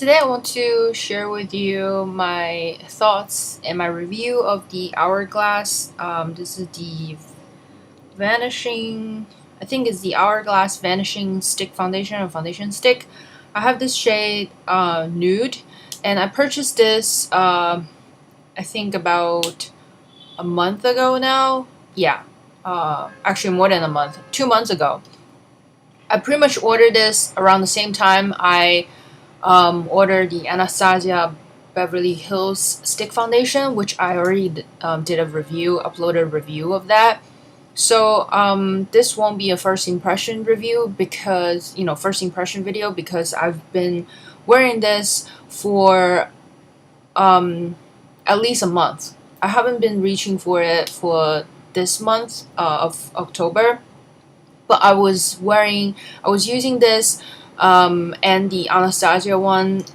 Today I want to share with you my thoughts and my review of the Hourglass. This is the Vanishing, I think it's the Hourglass Vanishing Stick Foundation or Foundation Stick. I have this shade Nude, and I purchased this I think about a month ago now. Yeah, actually more than a month, 2 months ago. I pretty much ordered this around the same time I ordered the Anastasia Beverly Hills Stick Foundation, which I already did a review, uploaded a review of that. So this won't be a first impression review because, first impression video because I've been wearing this for at least a month. I haven't been reaching for it for this month of October, but I was using this and the Anastasia one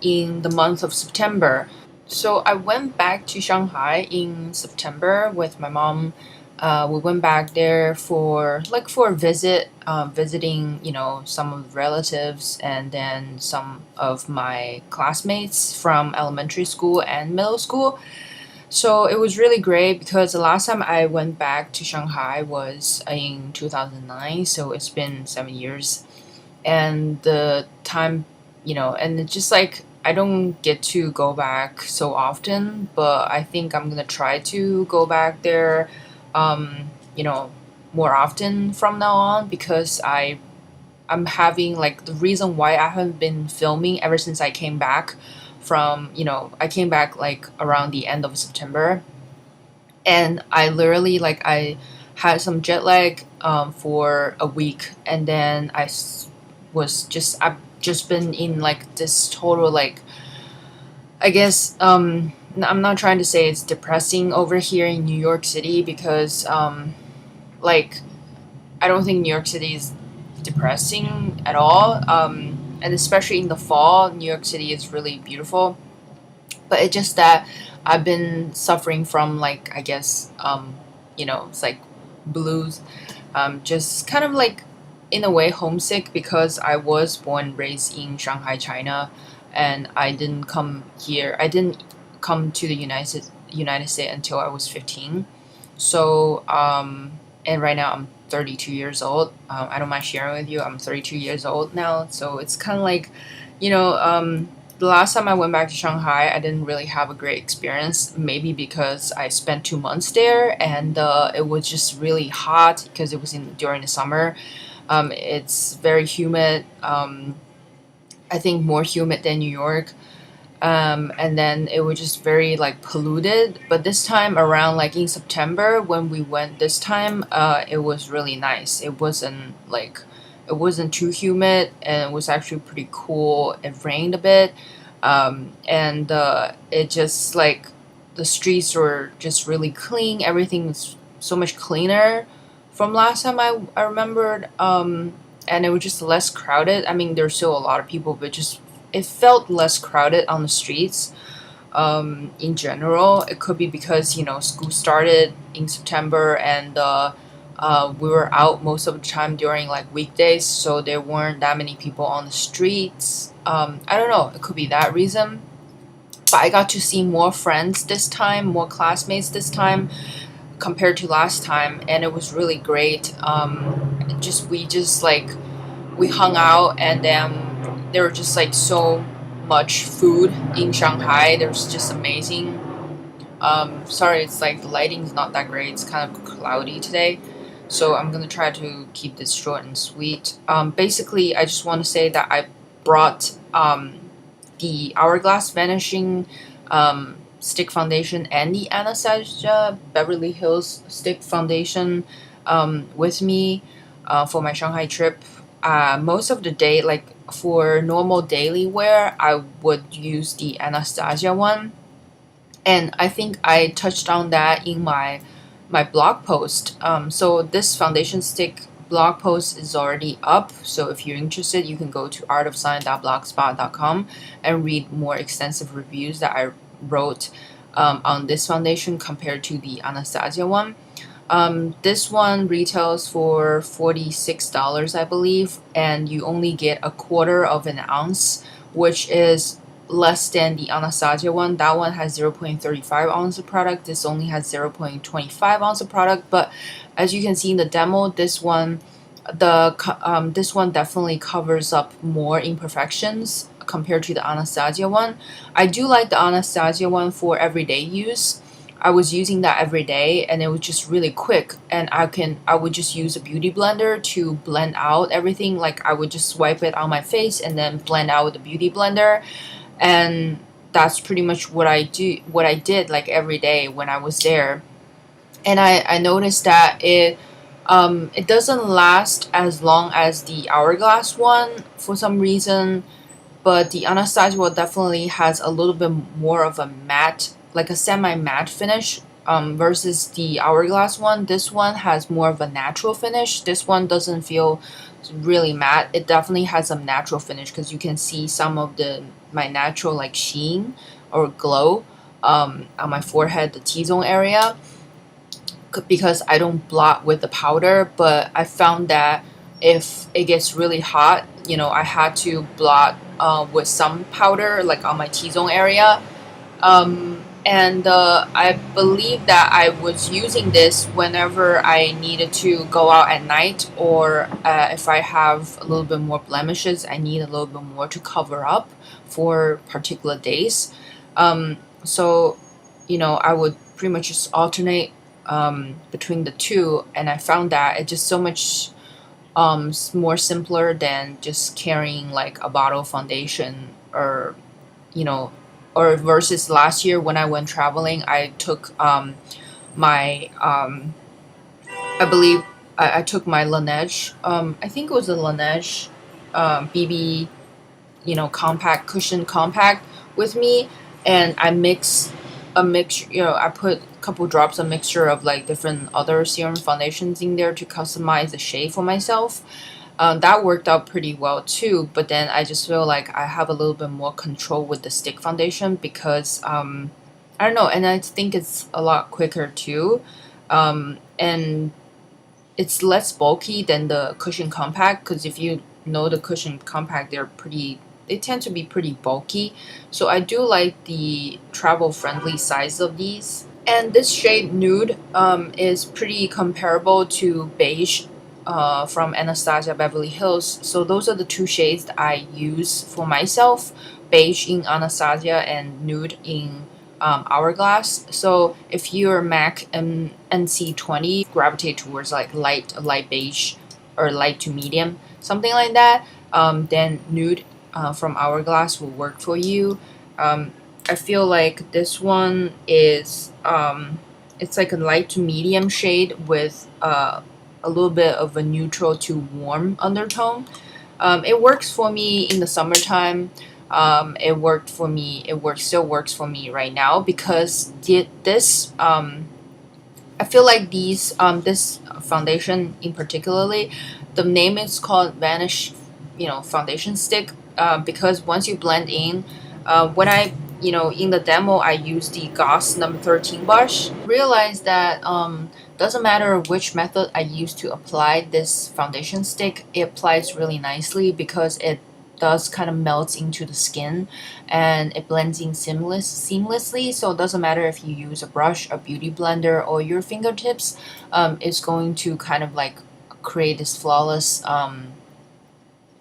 in the month of September. So I went back to Shanghai in September with my mom. We went back there for a visit, visiting some of the relatives and then some of my classmates from elementary school and middle school. So it was really great because the last time I went back to Shanghai was in 2009, so it's been 7 years. And the time, and it's just like I don't get to go back so often, but I think I'm gonna try to go back there, you know, more often from now on because I'm having like the reason why I haven't been filming ever since I came back from, I came back like around the end of September, and I literally I had some jet lag for a week, and then I've just been in like this total I guess I'm not trying to say it's depressing over here in New York City because like I don't think New York City is depressing at all. And especially in the fall, New York City is really beautiful. But it's just that I've been suffering from I guess it's like blues, just kind of like in a way homesick because I was born and raised in Shanghai, China, and I didn't come here. I didn't come to the United States until I was 15. So and right now I'm 32 years old. I don't mind sharing with you. I'm 32 years old now, so it's kind of like, the last time I went back to Shanghai, I didn't really have a great experience. Maybe because I spent 2 months there, and it was just really hot because it was during the summer. It's very humid. I think more humid than New York. And then it was just very polluted. But this time around, in September when we went this time, it was really nice. It wasn't too humid, and it was actually pretty cool. It rained a bit, and it just the streets were just really clean. Everything was so much cleaner from last time I remembered. And it was just less crowded. I mean, there's still a lot of people, but just it felt less crowded on the streets. In general, it could be because school started in September, and we were out most of the time during weekdays, so there weren't that many people on the streets. I don't know. It could be that reason. But I got to see more friends this time, more classmates this time compared to last time, and it was really great. We hung out, and then there were just so much food in Shanghai. There's just amazing. Sorry, it's the lighting's not that great. It's kind of cloudy today, so I'm gonna try to keep this short and sweet. Basically, I just want to say that I brought the Hourglass Vanishing Stick Foundation and the Anastasia Beverly Hills Stick Foundation with me for my Shanghai trip. Most of the day, for normal daily wear, I would use the Anastasia one, and I think I touched on that in my blog post. So this foundation stick blog post is already up, so if you're interested, you can go to artofsign.blogspot.com and read more extensive reviews that I wrote on this foundation compared to the Anastasia one. This one retails for $46, I believe, and you only get a quarter of an ounce which is less than the Anastasia one. That one has 0.35 ounce of product. This only has 0.25 ounce of product. But as you can see in the demo, this one definitely covers up more imperfections compared to the Anastasia one. I do like the Anastasia one for everyday use. I was using that every day and it was just really quick, and I would just use a beauty blender to blend out everything. Like I would just wipe it on my face and then blend out with the beauty blender, and that's pretty much what I did like every day when I was there. And I noticed that it doesn't last as long as the Hourglass one for some reason, but the Anastasia one definitely has a little bit more of a matte, like a semi-matte finish, versus the Hourglass one. This one has more of a natural finish. This one doesn't feel really matte. It definitely has some natural finish because you can see some of my natural like sheen or glow on my forehead, the T-zone area, because I don't blot with the powder. But I found that if it gets really hot, I had to blot with some powder like on my T-zone area. And I believe that I was using this whenever I needed to go out at night, or if I have a little bit more blemishes, I need a little bit more to cover up for particular days. So I would pretty much just alternate between the two, and I found that it's just so much more simpler than just carrying like a bottle of foundation, or you know or versus last year when I went traveling. I took my I believe I took my Laneige, I think it was a Laneige BB compact cushion compact with me, and I mix a mixture. I put a couple drops of mixture of like different other serum foundations in there to customize the shade for myself. That worked out pretty well too, but then I just feel like I have a little bit more control with the stick foundation because I don't know, and I think it's a lot quicker too, and it's less bulky than the cushion compact, because if you know the cushion compact, they tend to be pretty bulky. So I do like the travel friendly size of these. And this shade Nude is pretty comparable to Beige from Anastasia Beverly Hills. So those are the two shades that I use for myself: Beige in Anastasia and Nude in Hourglass. So if you're MAC and NC20, gravitate towards like light beige or light to medium, something like that, then Nude from Hourglass will work for you. I feel like this one is it's like a light to medium shade with a little bit of a neutral to warm undertone. It works for me in the summertime. It worked for me. Still works for me right now because this. I feel like this foundation in particularly, the name is called Vanish, foundation stick. Because once you blend in, when I in the demo I used the Goss number 13 brush. Realized that doesn't matter which method I use to apply this foundation stick, it applies really nicely because it does kind of melts into the skin and it blends in seamlessly. So it doesn't matter if you use a brush, a beauty blender, or your fingertips, it's going to kind of like create this flawless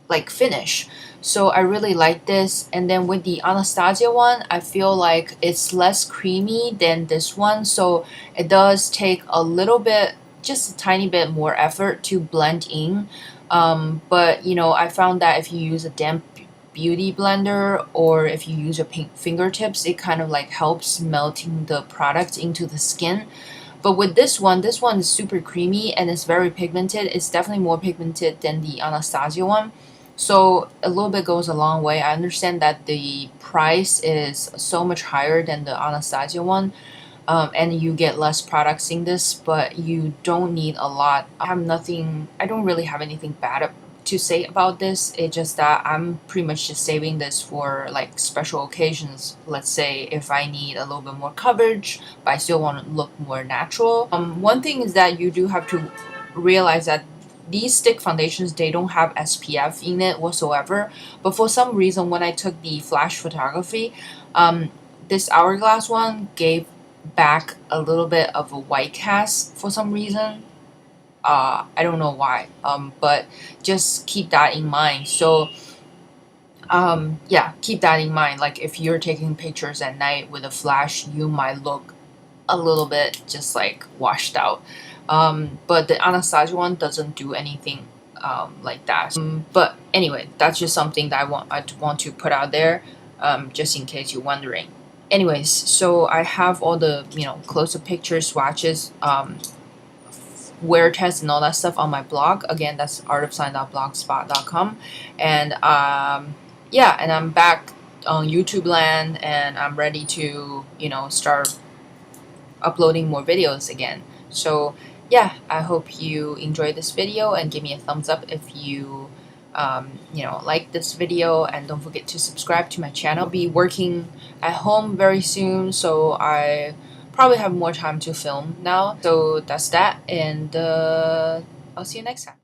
like finish. So I really like this. And then with the Anastasia one, I feel like it's less creamy than this one, so it does take a little bit, just a tiny bit more effort to blend in. But I found that if you use a damp beauty blender or if you use your fingertips, it kind of like helps melting the product into the skin. But with this one is super creamy and it's very pigmented. It's definitely more pigmented than the Anastasia one. So a little bit goes a long way. I understand that the price is so much higher than the Anastasia one, and you get less products in this, but you don't need a lot. I don't really have anything bad to say about this. It's just that I'm pretty much just saving this for like special occasions. Let's say if I need a little bit more coverage, but I still want to look more natural. One thing is that you do have to realize that these stick foundations, they don't have SPF in it whatsoever. But for some reason, when I took the flash photography, this Hourglass one gave back a little bit of a white cast for some reason. I don't know why. But just keep that in mind. So yeah, keep that in mind. Like if you're taking pictures at night with a flash, you might look a little bit just like washed out. But the Anastasia one doesn't do anything like that. But anyway, that's just something that I want to put out there, just in case you're wondering. Anyways, so I have all the close-up pictures, swatches, wear tests, and all that stuff on my blog. Again, that's artofsign.blogspot.com, and yeah, and I'm back on YouTube land, and I'm ready to start uploading more videos again. So yeah, I hope you enjoyed this video and give me a thumbs up if you like this video, and don't forget to subscribe to my channel. I'll be working at home very soon, so I probably have more time to film now. So that's that, and I'll see you next time.